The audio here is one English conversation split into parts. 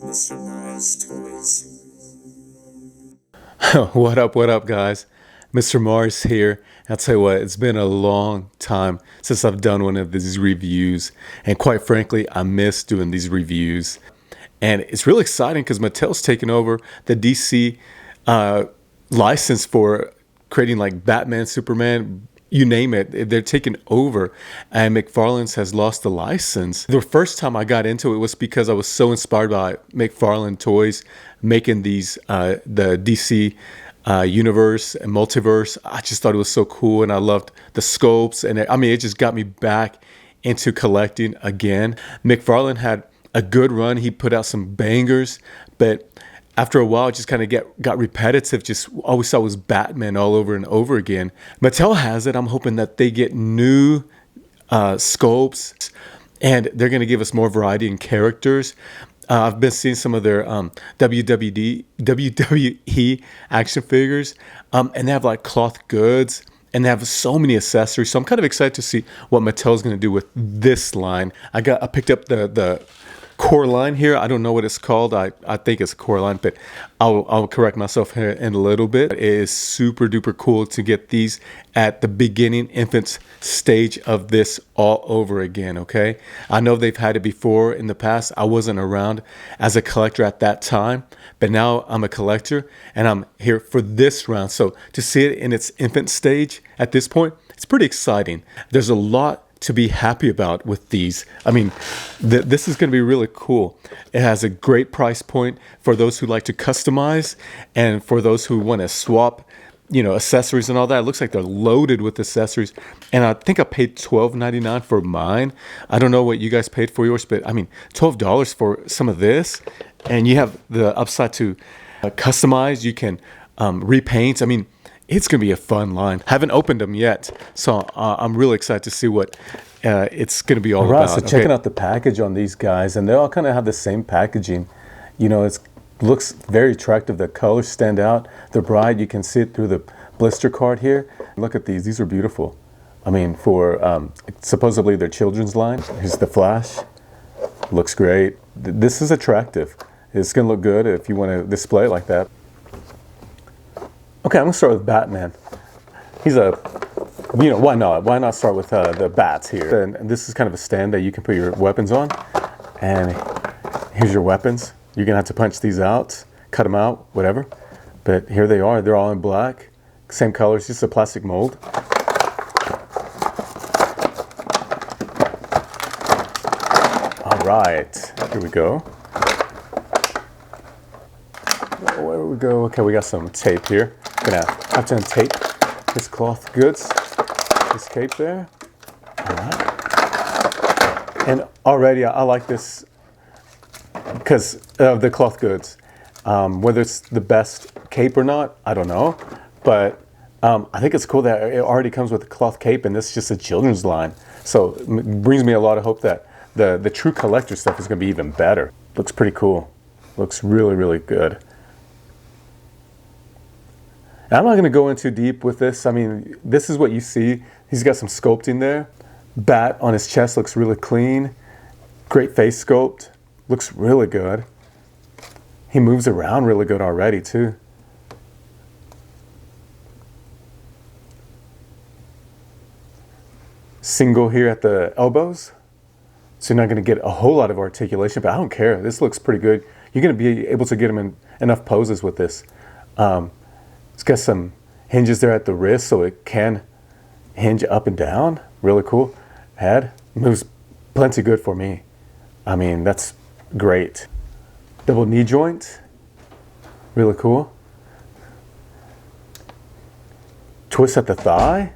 Mr. Mars Toys. What up, guys? Mr. Mars here. I'll tell you what, it's been a long time since I've done one of these reviews. And quite frankly, I miss doing these reviews. And it's really exciting because Mattel's taken over the DC license for creating like Batman, Superman, you name it. They're taking over. And McFarlane's has lost the license. The first time I got into it was because I was so inspired by McFarlane Toys making these, the DC universe and multiverse. I just thought it was so cool, and I loved the scopes, and it just got me back into collecting again. McFarlane had a good run. He put out some bangers, but after a while it just kind of got repetitive. Just always saw was Batman all over and over again. Mattel has it. I'm hoping that they get new scopes, and they're going to give us more variety in characters. I've been seeing some of their WWE action figures, and they have like cloth goods, and they have so many accessories. So I'm kind of excited to see what Mattel's going to do with this line. I picked up the core line here. I don't know what it's called. I think it's a core line, but I'll correct myself here in a little bit. It is super duper cool to get these at the beginning infant stage of this all over again. Okay, I know they've had it before in the past. I wasn't around as a collector at that time, but now I'm a collector and I'm here for this round. So to see it in its infant stage at this point, it's pretty exciting. There's a lot to be happy about with these. I mean, this is going to be really cool. It has a great price point for those who like to customize, and for those who want to swap, accessories and all that. It looks like they're loaded with accessories, and I think I paid $12.99 for mine. I don't know what you guys paid for yours, but I mean, $12 for some of this, and you have the upside to customize. You can repaint. I mean, it's going to be a fun line. Haven't opened them yet, so I'm really excited to see what it's going to be all about. So checking out the package on these guys, and they all kind of have the same packaging. It looks very attractive. The colors stand out. They're bright. You can see it through the blister card here. Look at these. These are beautiful. I mean, for supposedly their children's line. Here's the Flash. Looks great. This is attractive. It's going to look good if you want to display it like that. Okay, I'm going to start with Batman. He's why not? Why not start with the bats here? And this is kind of a stand that you can put your weapons on. And here's your weapons. You're going to have to punch these out, cut them out, whatever. But here they are. They're all in black. Same colors, just a plastic mold. All right, here we go. Where we go? Okay, we got some tape here. Gonna have to untape this cloth goods, this cape there. All right. And already I like this because of the cloth goods. Whether it's the best cape or not, I don't know. But I think it's cool that it already comes with a cloth cape, and this is just a children's line. So it brings me a lot of hope that the true collector stuff is going to be even better. Looks pretty cool. Looks really, really good. I'm not going to go in too deep with this. I mean, this is what you see. He's got some sculpting there. Bat on his chest looks really clean. Great face sculpt. Looks really good. He moves around really good already, too. Single here at the elbows. So you're not going to get a whole lot of articulation, but I don't care. This looks pretty good. You're going to be able to get him in enough poses with this. It's got some hinges there at the wrist, so it can hinge up and down. Really cool. Head moves plenty good for me. I mean, that's great. Double knee joint. Really cool. Twist at the thigh.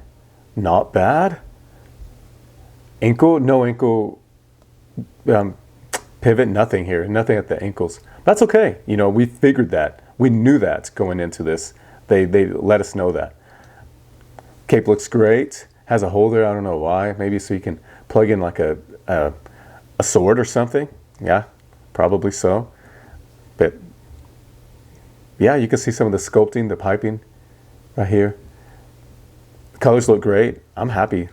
Not bad. Ankle. No ankle pivot. Nothing here. Nothing at the ankles. That's okay. We figured that. We knew that going into this. They let us know that. Cape looks great. Has a hole there. I don't know why. Maybe so you can plug in like a sword or something. Yeah, probably so. But yeah, you can see some of the sculpting, the piping right here. The colors look great. I'm happy.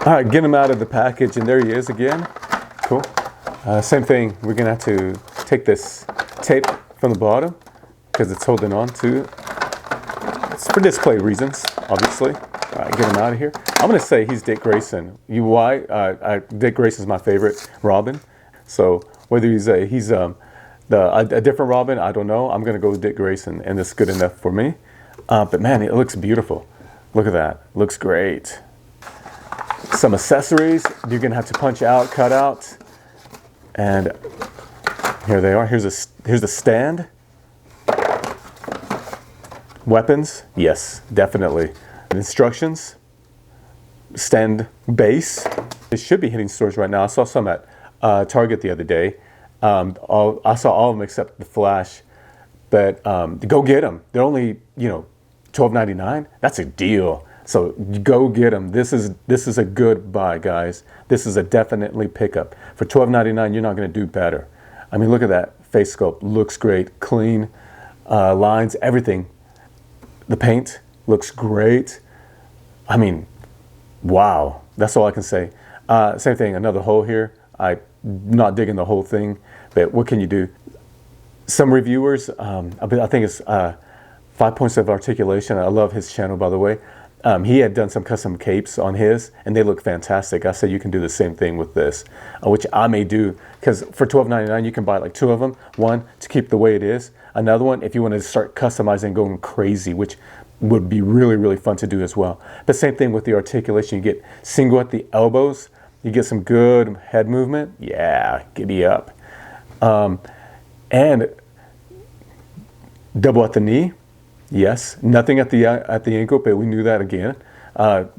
All right, get him out of the package, and there he is again. Cool. Same thing, we're gonna have to take this tape from the bottom because it's holding on to, it's for display reasons, obviously. All right, get him out of here. I'm gonna say he's Dick Grayson. Why? Dick Grayson's my favorite Robin. So whether he's a different Robin, I don't know. I'm gonna go with Dick Grayson, and it's good enough for me. But man, it looks beautiful. Look at that, looks great. Some accessories you're gonna have to punch out, cut out, and here they are. Here's the stand. Weapons, yes, definitely. Instructions, stand base. It should be hitting stores right now. I saw some at Target the other day. I saw all of them except the Flash, but go get them. They're only $12.99. That's a deal. So go get them. This is a good buy, guys. This is a definitely pickup. For $12.99, you're not going to do better. I mean, look at that face sculpt. Looks great, clean lines, everything. The paint looks great. I mean, wow. That's all I can say. Same thing, another hole here. I'm not digging the whole thing, but what can you do? Some reviewers, I think it's 5 Points of Articulation. I love his channel, by the way. He had done some custom capes on his, and they look fantastic. I said you can do the same thing with this, which I may do, because for $12.99 you can buy like 2 of them. One to keep the way it is. Another one if you want to start customizing, going crazy, which would be really, really fun to do as well. But same thing with the articulation. You get single at the elbows. You get some good head movement. Yeah, giddy up. And double at the knee. Yes, nothing at the ankle, but we knew that again.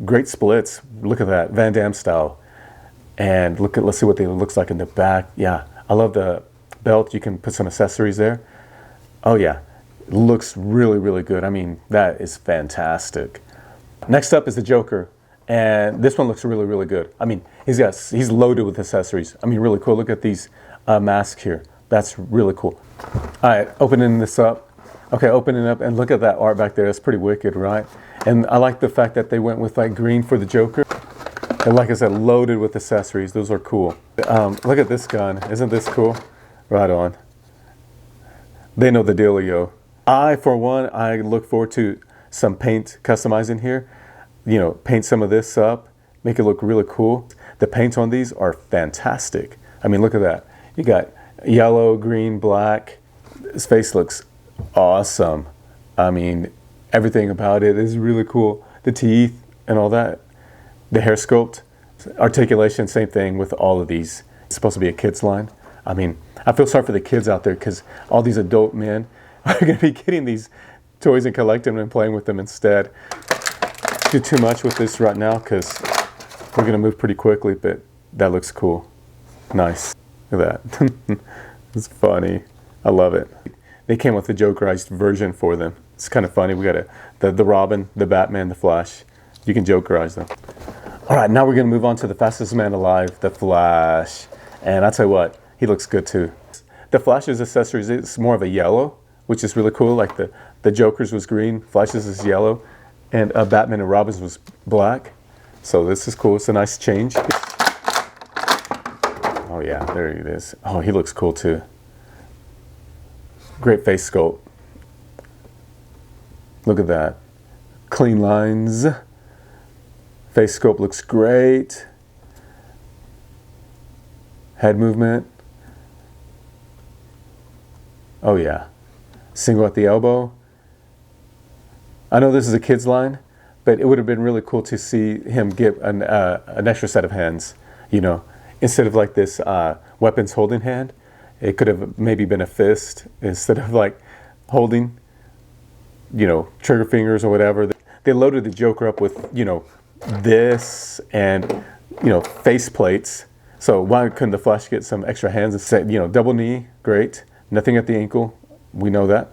Great splits. Look at that, Van Damme style. And let's see what it looks like in the back. Yeah, I love the belt. You can put some accessories there. Oh yeah, it looks really, really good. I mean, that is fantastic. Next up is the Joker, and this one looks really, really good. I mean, he's loaded with accessories. I mean, really cool. Look at these masks here. That's really cool. All right, opening this up. Okay, opening up, and look at that art back there. That's pretty wicked, right? And I like the fact that they went with like green for the Joker. And like I said, loaded with accessories. Those are cool. Look at this gun. Isn't this cool? Right on. They know the dealio. For one, I look forward to some paint customizing here. Paint some of this up, make it look really cool. The paints on these are fantastic. I mean, look at that. You got yellow, green, black. His face looks awesome. I mean, everything about it is really cool. The teeth and all that. The hair sculpt, articulation, same thing with all of these. It's supposed to be a kid's line. I mean, I feel sorry for the kids out there because all these adult men are going to be getting these toys and collecting them and playing with them instead. Do too much with this right now because we're going to move pretty quickly, but that looks cool. Nice. Look at that. It's funny. I love it. They came with the Jokerized version for them. It's kind of funny. We got the Robin, the Batman, the Flash. You can Jokerize them. All right, now we're going to move on to the fastest man alive, the Flash. And I tell you what, he looks good too. The Flash's accessories is more of a yellow, which is really cool. Like the Joker's was green, Flash's is yellow, and Batman and Robin's was black. So this is cool. It's a nice change. Oh yeah, there it is. Oh, he looks cool too. Great face sculpt. Look at that. Clean lines. Face sculpt looks great. Head movement. Oh yeah. Single at the elbow. I know this is a kid's line, but it would have been really cool to see him get an extra set of hands. Instead of like this weapons holding hand. It could have maybe been a fist instead of like holding, trigger fingers or whatever. They loaded the Joker up with, this and, face plates. So why couldn't the Flash get some extra hands and say, double knee, great. Nothing at the ankle. We know that.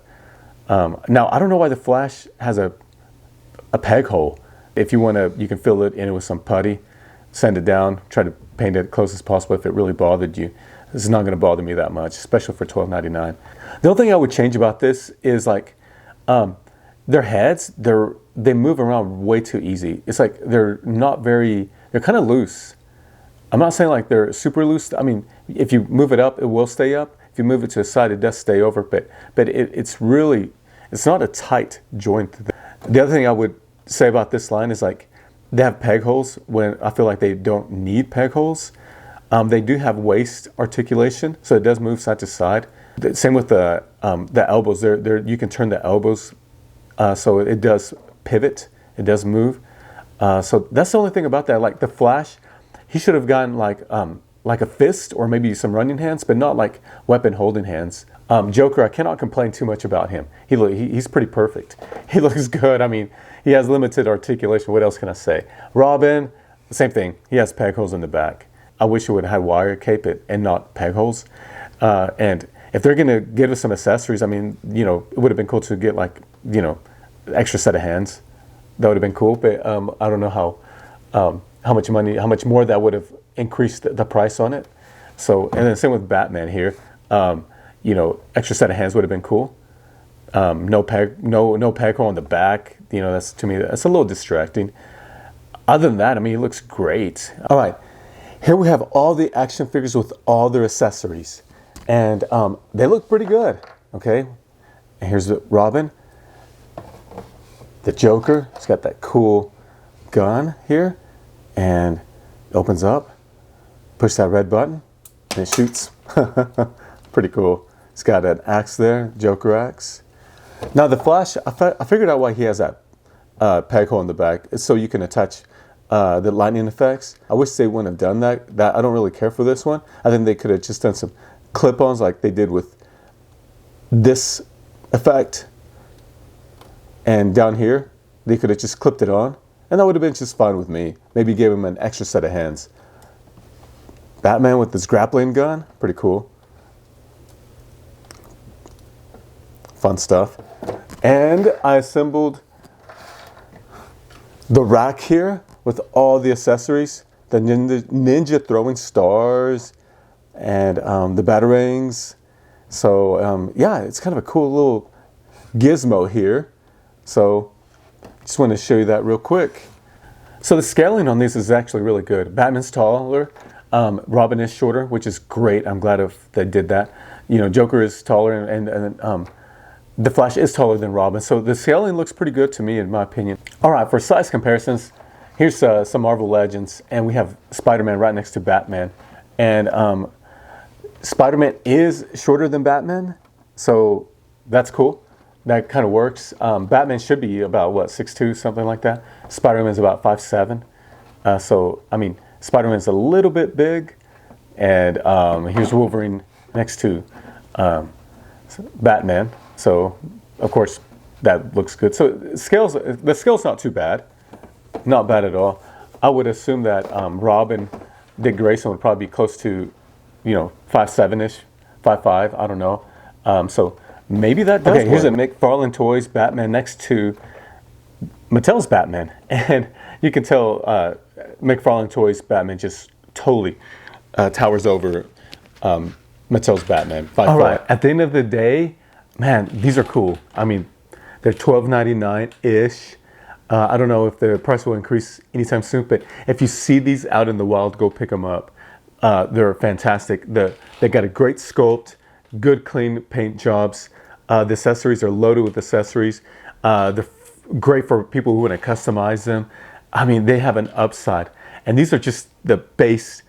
Now, I don't know why the Flash has a peg hole. If you want to, you can fill it in with some putty, sand it down, try to paint it as close as possible if it really bothered you. This is not going to bother me that much, especially for $12.99. The only thing I would change about this is like their heads. They move around way too easy. It's like they're kind of loose. I'm not saying like they're super loose. I mean, if you move it up, it will stay up. If you move it to the side, it does stay over. But it's really, it's not a tight joint. The other thing I would say about this line is like they have peg holes when I feel like they don't need peg holes. They do have waist articulation, so it does move side to side. Same with the elbows. You can turn the elbows, so it does pivot. It does move. So that's the only thing about that. Like the Flash, he should have gotten like a fist or maybe some running hands, but not like weapon holding hands. Joker, I cannot complain too much about him. He's pretty perfect. He looks good. I mean, he has limited articulation. What else can I say? Robin, same thing. He has peg holes in the back. I wish it would have had wire cape and not peg holes. And if they're going to give us some accessories, I mean, you know, it would have been cool to get like, you know, extra set of hands. That would have been cool. But I don't know how much money, how much more that would have increased the price on it. So, and then same with Batman here. You know, extra set of hands would have been cool. No peg hole on the back. You know, that's, to me, that's a little distracting. Other than that, I mean, it looks great. All right, here we have all the action figures with all their accessories, and they look pretty good. Okay, and here's the Robin, the Joker. It's got that cool gun here, and it opens up. Push that red button, and it shoots. Pretty cool. It's got an axe there, Joker axe. Now the Flash, I figured out why he has that peg hole in the back. It's so you can attach the lightning effects. I wish they wouldn't have done that. I don't really care for this one. I think they could have just done some clip-ons like they did with this effect. And down here, they could have just clipped it on. And that would have been just fine with me. Maybe give him an extra set of hands. Batman with his grappling gun, pretty cool. Fun stuff. And I assembled the rack here with all the accessories, the ninja throwing stars, and the batarangs. So yeah, it's kind of a cool little gizmo here. So just want to show you that real quick. So the scaling on these is actually really good. Batman's taller, Robin is shorter, which is great. I'm glad if they did that. You know, Joker is taller, and the Flash is taller than Robin, so the scaling looks pretty good to me, in my opinion. All right, for size comparisons, here's some Marvel Legends, and we have Spider-Man right next to Batman. And Spider-Man is shorter than Batman, so that's cool. That kind of works. Batman should be about, what, 6'2", something like that. Spider-Man's about 5'7". So, I mean, Spider-Man's a little bit big, and here's Wolverine next to Batman. So, of course, that looks good. So, the scale's not too bad. Not bad at all. I would assume that Robin, Dick Grayson would probably be close to, you know, 5'7"-ish, 5'5", I don't know. So, maybe that does work. Here's a McFarlane Toys Batman next to Mattel's Batman. And you can tell McFarlane Toys Batman just totally towers over Mattel's Batman. All right, at the end of the day, man, these are cool. I mean, they're $12.99-ish. I don't know if the price will increase anytime soon, but if you see these out in the wild, go pick them up. They're fantastic. They got a great sculpt, good clean paint jobs. The accessories are loaded with accessories. They're great for people who want to customize them. I mean, they have an upside. And these are just the base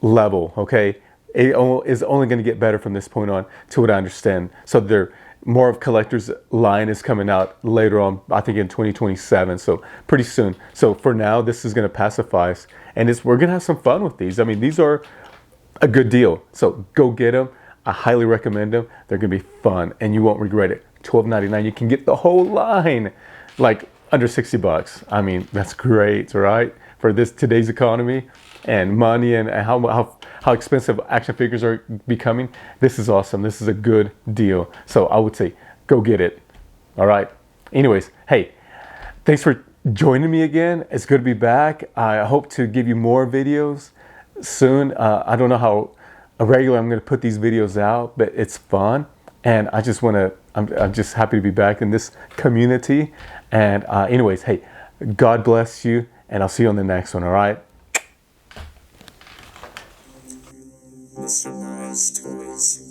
level, okay? It is only going to get better from this point on, to what I understand. So they're more of collector's line is coming out later on, I think in 2027, so pretty soon. So for now, this is going to pacify us, and we're going to have some fun with these. I mean, these are a good deal, so go get them. I highly recommend them. They're going to be fun, and you won't regret it. $12.99, you can get the whole line, like under $60. I mean, that's great, right? For today's economy and money, and how expensive action figures are becoming. This is awesome. This is a good deal. So I would say, go get it. All right. Anyways, hey, thanks for joining me again. It's good to be back. I hope to give you more videos soon. I don't know how regular I'm going to put these videos out, but it's fun. And I just want to, I'm just happy to be back in this community. And anyways, hey, God bless you. And I'll see you on the next one. All right. Mr. Mars Toys.